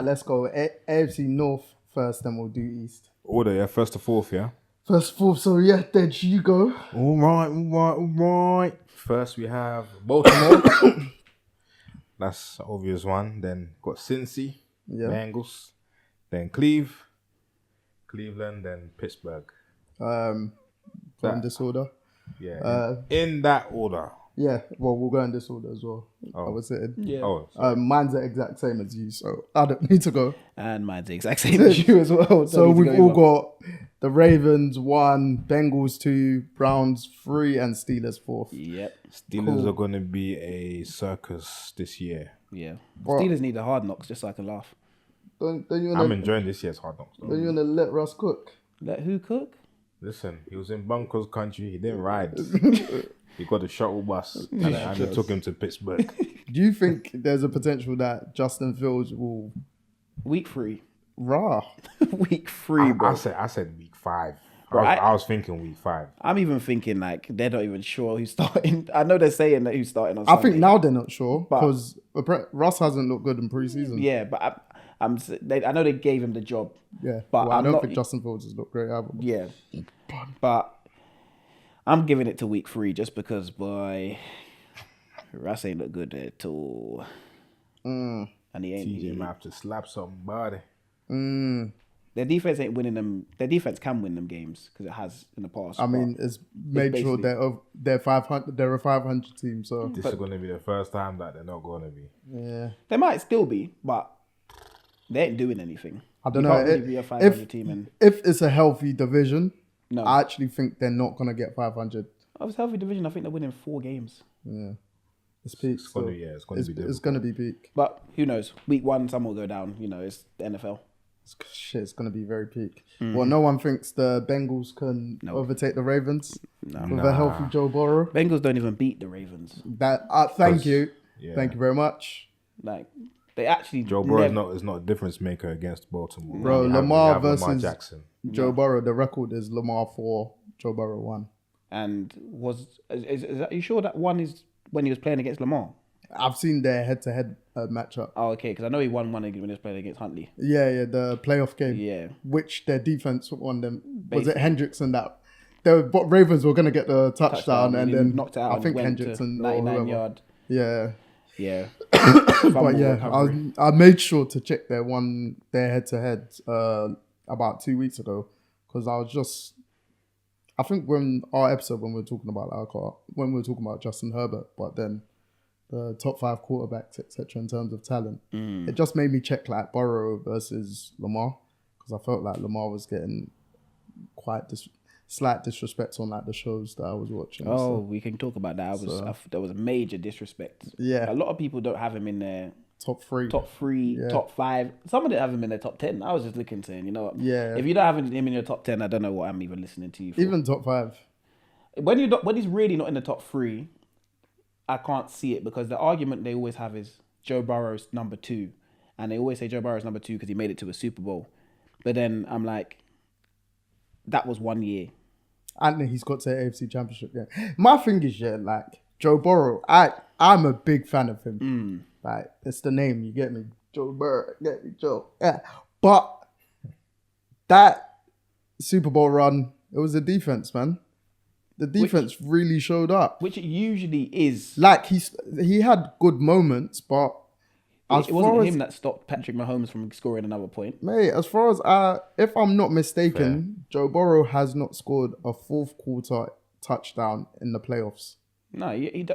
Let's go AFC North first, then we'll do East. Order, yeah? First to fourth, yeah? First, fourth, so yeah, Deji, you go. All right. First we have Baltimore. That's an obvious one. Then got Cincy, Bengals. Then Cleveland, then Pittsburgh. Go in this order. Yeah, in that order. Yeah, well, we'll go in this order as well. I was saying. Yeah. Oh, mine's the exact same as you, so I don't need to go. And mine's the exact same as you as well. So we've all got the Ravens 1, Bengals 2, Browns 3, and Steelers 4th. Yep. Steelers are going to be a circus this year. Yeah. Well, Steelers need the hard knocks just so I can laugh. Don't you I'm enjoying this year's Hard Knocks. Don't you want to let Russ cook? Let who cook? Listen, he was in Broncos country. He didn't ride. He got a shuttle bus and it took him to Pittsburgh. Do you think there's a potential that Justin Fields will... Week 3. Rah. Week 3, bro. I said week 5. Bro, I was thinking week 5. I'm even thinking like they're not even sure who's starting. I know they're saying that who's starting on I Sunday. think now they're not sure because Russ hasn't looked good in preseason. Yeah, but I know they gave him the job. Yeah, but well, I don't think Justin Fields has looked great either. Yeah, but I'm giving it to week 3 just because, boy, Russ ain't look good at all. And he ain't. TJ might have to slap somebody. Their defense ain't winning them. Their defense can win them games because it has in the past. I mean, it's made sure they're 500. They're a 500 team. So this is going to be the first time that they're not going to be. Yeah, they might still be, but they ain't doing anything. I don't you know. Can't really be a 500 team and if it's a healthy division, no, I actually think they're not gonna get 500. Of a healthy division, I think they're winning 4 games. Yeah, it's peak. It's going to be It's gonna be peak. But who knows? Week 1, some will go down. You know, it's the NFL. It's gonna be very peak. Well, no one thinks the Bengals can overtake the Ravens with a healthy Joe Burrow. Bengals don't even beat the Ravens. Thank you very much. Like they actually Joe Burrow is not a difference maker against Baltimore. Bro, Lamar versus Lamar Jackson. Joe Burrow. The record is Lamar 4, Joe Burrow 1. And are you sure that one is when he was playing against Lamar? I've seen their head-to-head matchup. Oh, okay, because I know he won one when he was playing against Huntley. Yeah, the playoff game. Yeah. Which their defense won them. Was it Hendrickson that... The Ravens were going to get the touchdown and then knocked it out. I think Hendrickson 99 yard. Yeah. Yeah. But yeah, I made sure to check their head-to-head about 2 weeks ago because I think when we were talking about Justin Herbert, but then the top 5 quarterbacks, etc., in terms of talent, it just made me check like Burrow versus Lamar because I felt like Lamar was getting quite slight disrespect on like the shows that I was watching. Oh, we can talk about that. There was a major disrespect. Yeah, a lot of people don't have him in their top 3, yeah. Top 5. Some of them have him in their top 10. I was just looking saying, you know what? Yeah. If you don't have him in your top 10, I don't know what I'm even listening to you for. Even top 5. When he's really not in the top 3, I can't see it because the argument they always have is Joe Burrow's number 2. And they always say Joe Burrow's number 2 because he made it to a Super Bowl. But then I'm like, that was 1 year. And he's got to the AFC Championship game. My thing is, like, Joe Burrow, I'm a big fan of him. Like, it's the name, you get me? Joe Burrow, get me, Joe. Yeah. But that Super Bowl run, it was the defense, man. The defense really showed up. Which it usually is. Like, he had good moments, but... It wasn't him that stopped Patrick Mahomes from scoring another point. Mate, as far as if I'm not mistaken, Joe Burrow has not scored a fourth quarter touchdown in the playoffs. No, I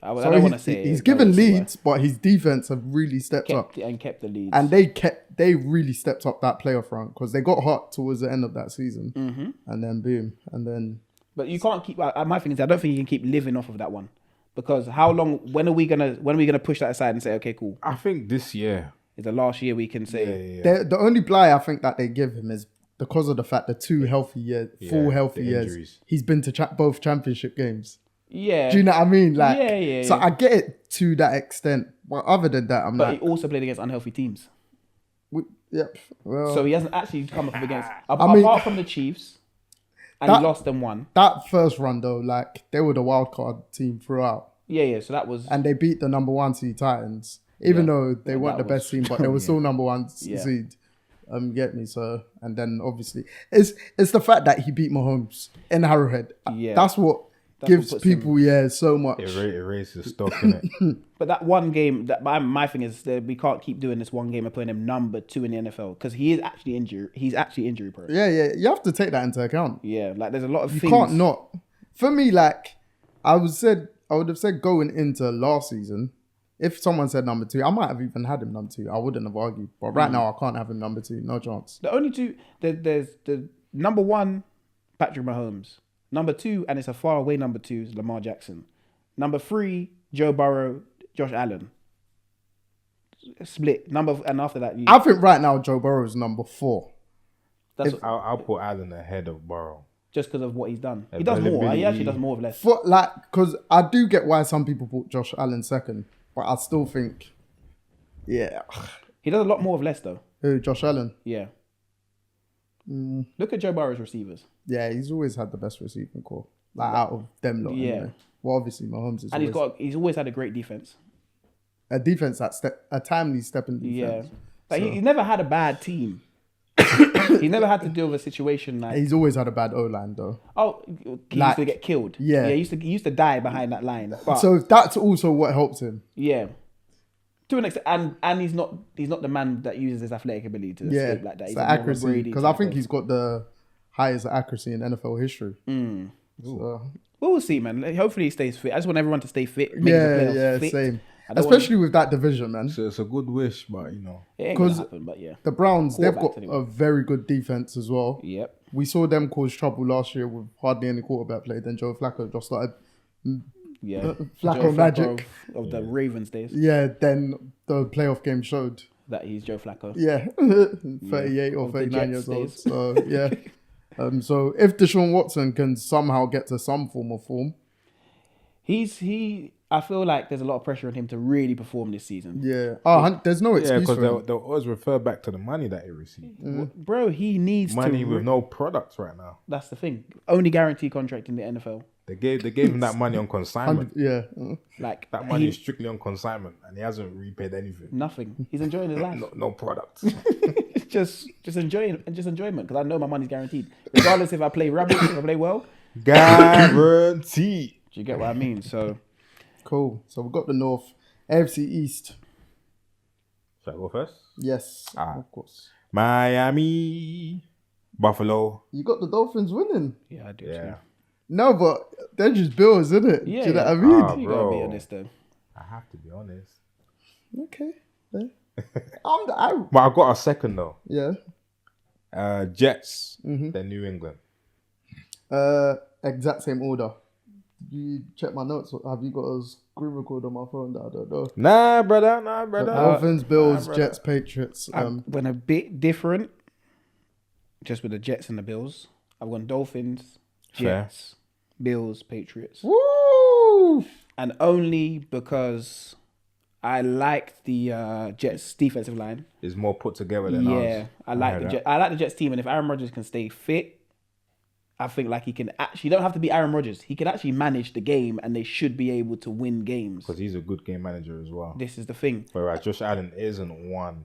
don't want to say he's given leads, but his defense have really stepped up and kept the leads. And they really stepped up that playoff run because they got hot towards the end of that season, and then boom, and then. But you can't keep. My thing is, I don't think you can keep living off of that one. Because how long? When are we gonna push that aside and say, okay, cool? I think this year is the last year we can say. Yeah. The only bly I think that they give him is because of the fact that 2 healthy years, full healthy years, he's been to both championship games. Yeah. Do you know what I mean? Like, yeah. So I get it to that extent, but other than that, But he also played against unhealthy teams. Yep. Well, so he hasn't actually come up against apart from the Chiefs. And he lost and won. That first run though, like they were the wild card team throughout. Yeah. So that was. And they beat the number 1 seed Titans, even though they weren't the best team, but they were still number 1 seed. Get me? So, and then obviously it's the fact that he beat Mahomes in Arrowhead. Yeah, that's what gives people so much. It raises stock, innit? But that one game, my thing is that we can't keep doing this one game and putting him number 2 in the NFL because he is actually injured. He's actually injury prone. Yeah. You have to take that into account. Yeah, like there's a lot of you things. You can't not. For me, like I would have said going into last season, if someone said number 2, I might have even had him number 2. I wouldn't have argued. But right now, I can't have him number 2. No chance. The only two, there's the number 1, Patrick Mahomes. Number 2, and it's a far away number 2, is Lamar Jackson. Number 3, Joe Burrow, Josh Allen. Split. And after that, I think right now, Joe Burrow is number 4. I'll put Allen ahead of Burrow. Just because of what he's done. He does more. He actually does more with less. Because I do get why some people put Josh Allen second. But I still think, he does a lot more of less though. Who, Josh Allen? Yeah. Look at Joe Burrow's receivers. Yeah, he's always had the best receiving core, like out of them lot. Yeah. Anyway. Well, obviously Mahomes is. And he's always had a great defense. A defense a timely step in defense. Yeah, but he's never had a bad team. He never had to deal with a situation like. He's always had a bad O-line though. Oh, he used to get killed. Yeah, he used to die behind that line. But, so that's also what helps him. Yeah, to an extent, and he's not the man that uses his athletic ability to escape like that. He's accuracy, because I think he's got the highest accuracy in NFL history. So. We'll see, man. Hopefully he stays fit. I just want everyone to stay fit. Fit. Same. Especially with that division, man. So it's a good wish, but you know, it ain't gonna happen. But yeah, the Browns, they've got a very good defense as well. Yep. We saw them cause trouble last year with hardly any quarterback play. Then Joe Flacco just started. Flacco magic of the Ravens days. Yeah. Then the playoff game showed that he's Joe Flacco. Yeah, 38 or 39 years old. So yeah. So if Deshaun Watson can somehow get to some form of form, I feel like there's a lot of pressure on him to really perform this season. Yeah. There's no excuse for him. Yeah, because they'll always refer back to the money that he received. Bro, he needs money with no products right now. That's the thing. Only guaranteed contract in the NFL. They gave him that money on consignment. Yeah. Like that money is strictly on consignment, and he hasn't repaid anything. Nothing. He's enjoying his life. No products. just enjoyment, because I know my money's guaranteed, regardless if I play rubbish, if I play well. Guaranteed. Do you get what I mean? So. Cool. So we've got the North. AFC East. Should I go first? Yes. Of course. Miami. Buffalo. You got the Dolphins winning. Yeah, I do too. No, but they're just Bills, isn't it? Yeah. Do you know what I mean? You gotta be honest though. I have to be honest. Okay. Yeah. But I got a second though. Yeah. Jets. Then New England. Exact same order. You check my notes. Have you got a screen record on my phone that I don't know? Nah, brother. Dolphins, Bills, Jets, Patriots. I'm a bit different. Just with the Jets and the Bills. I've gone Dolphins, Jets, Bills, Patriots. Woo! And only because I like the Jets defensive line. It's more put together than ours. Yeah, I like the Jets team, and if Aaron Rodgers can stay fit, I think like he can actually, don't have to be Aaron Rodgers. He can actually manage the game, and they should be able to win games. Because he's a good game manager as well. This is the thing. Whereas Josh Allen isn't one.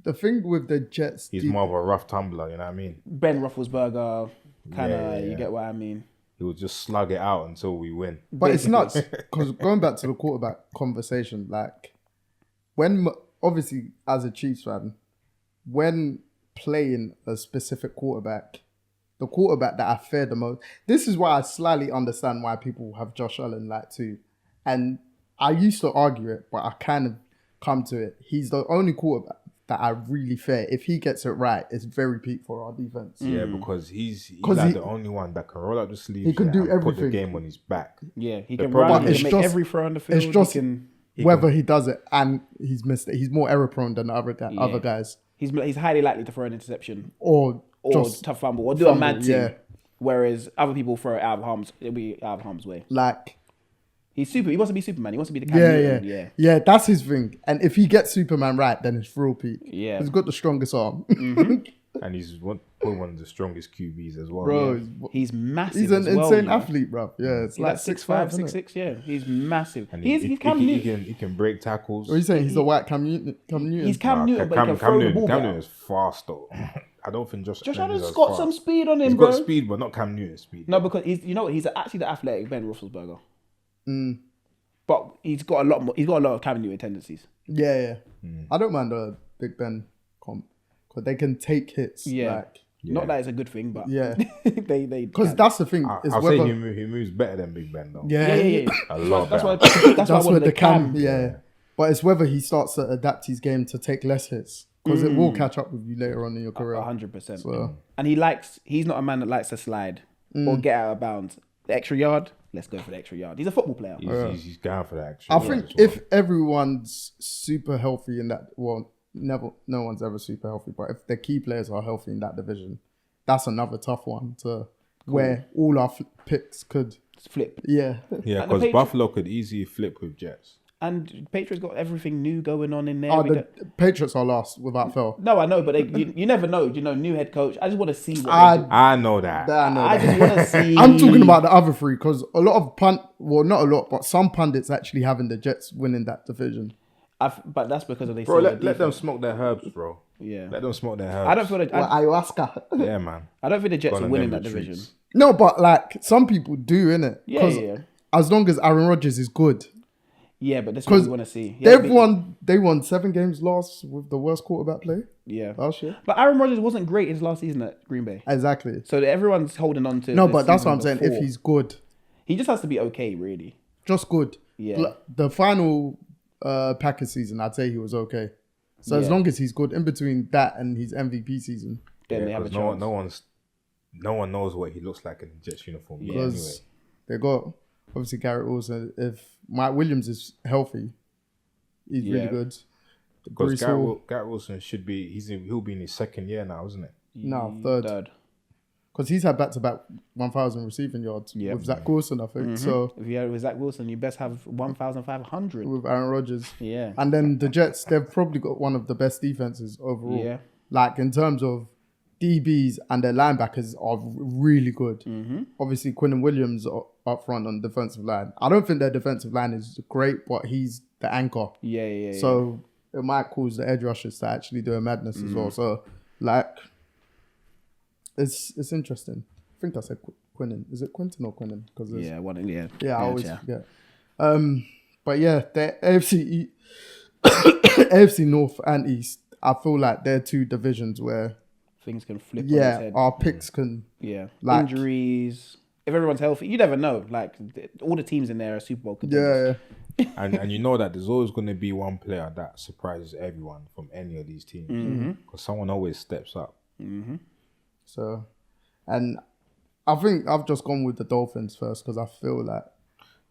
The thing with the Jets, he's more of a rough tumbler. You know what I mean? Ben Roethlisberger, kind of. You get what I mean? He would just slug it out until we win. But it's nuts because going back to the quarterback conversation, like when obviously as a Chiefs fan, when playing a specific quarterback. The quarterback that I fear the most. This is why I slightly understand why people have Josh Allen like too. And I used to argue it, but I kind of come to it. He's the only quarterback that I really fear. If he gets it right, it's very peak for our defense. Yeah, because he's like the only one that can roll up the sleeves. He can do everything. Put the game on his back. Yeah, he can run. He can make every throw on the field. It's just whether he does it, and he's missed it. He's more error prone than the other guys. He's highly likely to throw an interception. Or just tough fumble, or do a mad thing. Whereas other people throw it out of harm's, it'll be out of harm's way. Like he wants to be Superman. He wants to be the Cam Yeah. That's his thing. And if he gets Superman right, then it's real peak. Yeah, he's got the strongest arm. And he's probably one of the strongest QBs as well. Bro, he's massive. he's an as well, insane you know? athlete, bro. Yeah, it's He's like 6'5", 6'5", 6'6". Yeah, he's massive. And He's Cam Newton. he can break tackles. What are you saying? He's a white Cam Newton? He's Cam Newton, but he can throw the ball Cam better. Newton is fast though. I don't think Josh Allen's is got fast. some speed on him, He's bro. got speed, but not Cam Newton speed. No, because he's actually the athletic Ben Roethlisberger. Mm. But he's got a lot more. He's got a lot of Cam Newton tendencies. Yeah. I don't mind a Big Ben comp because they can take hits. Yeah. Like, Not that it's a good thing, but yeah, they because that's the thing. I'll say he moves better than Big Ben though. Yeah. A lot That's why. better. That's why I That's where wanted the Cam. Cam. Yeah. But it's whether he starts to adapt his game to take less hits because it will catch up with you later on in your career. 100%. So, And he's not a man that likes to slide or get out of bounds. The extra yard, let's go for the extra yard. He's a football player. He's going for that. Actually, I think if everyone's super healthy in that, well, no one's ever super healthy, but if the key players are healthy in that division, that's another tough one to where all our picks could flip. Yeah. Yeah, because Buffalo could easily flip with Jets. And Patriots got everything new going on in there. The Patriots are last without fail. No, I know, but you never know. You know, new head coach. I just want to see what I know that. I just want to see. I'm talking about the other three because a lot of not a lot, but some pundits actually having the Jets winning that division. But that's because of Bro, let them smoke their herbs, bro. Yeah. Let them smoke their herbs. I don't feel like ayahuasca. Yeah, man. I don't think the Jets are winning that division. No, but like some people do, innit? Yeah. As long as Aaron Rodgers is good. Yeah, but that's what we want to see. They won 7 games last with the worst quarterback play. Yeah. Last year. But Aaron Rodgers wasn't great his last season at Green Bay. Exactly. So everyone's holding on to. No, but that's what I'm saying. If he's good, he just has to be okay, really. Just good. Yeah. The final Packers season, I'd say he was okay. So as long as he's good in between that and his MVP season, then they have a chance. No one knows what he looks like in the Jets uniform. Yeah. Because they got obviously Garrett Wilson. If Mike Williams is healthy, he's really good. Because Garrett Wilson he'll be in his second year now, isn't it? No, third. Because he's had back-to-back 1,000 receiving yards with Zach Wilson, I think. So if you have with Zach Wilson, you best have 1,500 with Aaron Rodgers. Yeah, and then the Jets, they've probably got one of the best defenses overall. Yeah, like in terms of DBs and their linebackers are really good. Mm-hmm. Obviously, Quinnen Williams up front on the defensive line. I don't think their defensive line is great, but he's the anchor. Yeah. So it might cause the edge rushers to actually do a madness as well. So like. It's interesting. I think I said Quinnen. Is it Quentin or Quinnen? Yeah, I always forget. But yeah, the AFC North and East. I feel like they're two divisions where things can flip. On its head. Our picks can. Yeah, like, injuries. If everyone's healthy, you never know. Like all the teams in there are Super Bowl contenders. Yeah. and you know that there's always going to be one player that surprises everyone from any of these teams because someone always steps up. Mm-hmm. So, and I think I've just gone with the Dolphins first because I feel like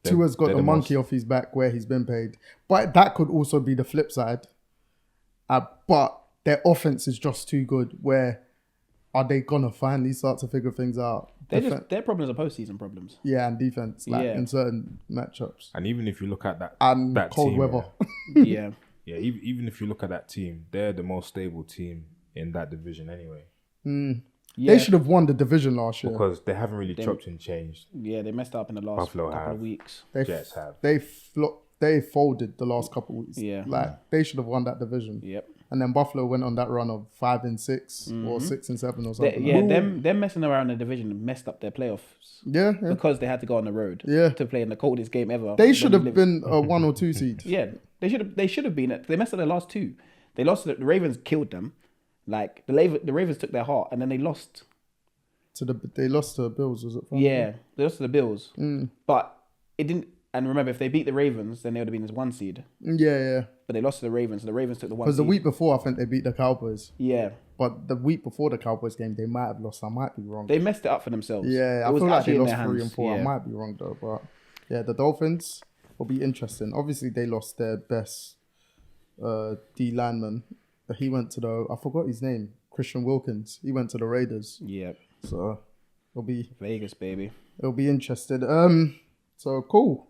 Tua's got the monkey off his back where he's been paid. But that could also be the flip side. But their offense is just too good. Where are they going to finally start to figure things out? Their problems are postseason problems. Yeah, and defense, in certain matchups. And even if you look at that cold team, weather. Yeah. Yeah, even if you look at that team, they're the most stable team in that division anyway. Yeah. They should have won the division last year. Because they haven't really chopped and changed. Yeah, they messed up in the last couple of weeks. Jets have. They folded the last couple of weeks. Yeah. They should have won that division. Yep. And then Buffalo went on that run of 5-6 or 6-7 or something. Them messing around in the division messed up their playoffs. Yeah. Because they had to go on the road. Yeah. To play in the coldest game ever. They should have been a 1 or 2 seed. Yeah. They should have been. They messed up their last 2. They lost. The Ravens killed them. Like the Ravens took their heart and then they lost. They lost to the Bills, was it? Yeah, they lost to the Bills. But it didn't. And remember, if they beat the Ravens, then they would have been as 1 seed. Yeah. But they lost to the Ravens. So the Ravens took the 1 seed. Because the week before, I think they beat the Cowboys. Yeah. But the week before the Cowboys game, they might have lost. I might be wrong. They messed it up for themselves. Yeah, I feel like they lost 3 and 4. Yeah. I might be wrong though. But yeah, the Dolphins will be interesting. Obviously, they lost their best D lineman. He went to I forgot his name, Christian Wilkins. He went to the Raiders. Yeah. So it'll be Vegas, baby. It'll be interesting. So cool.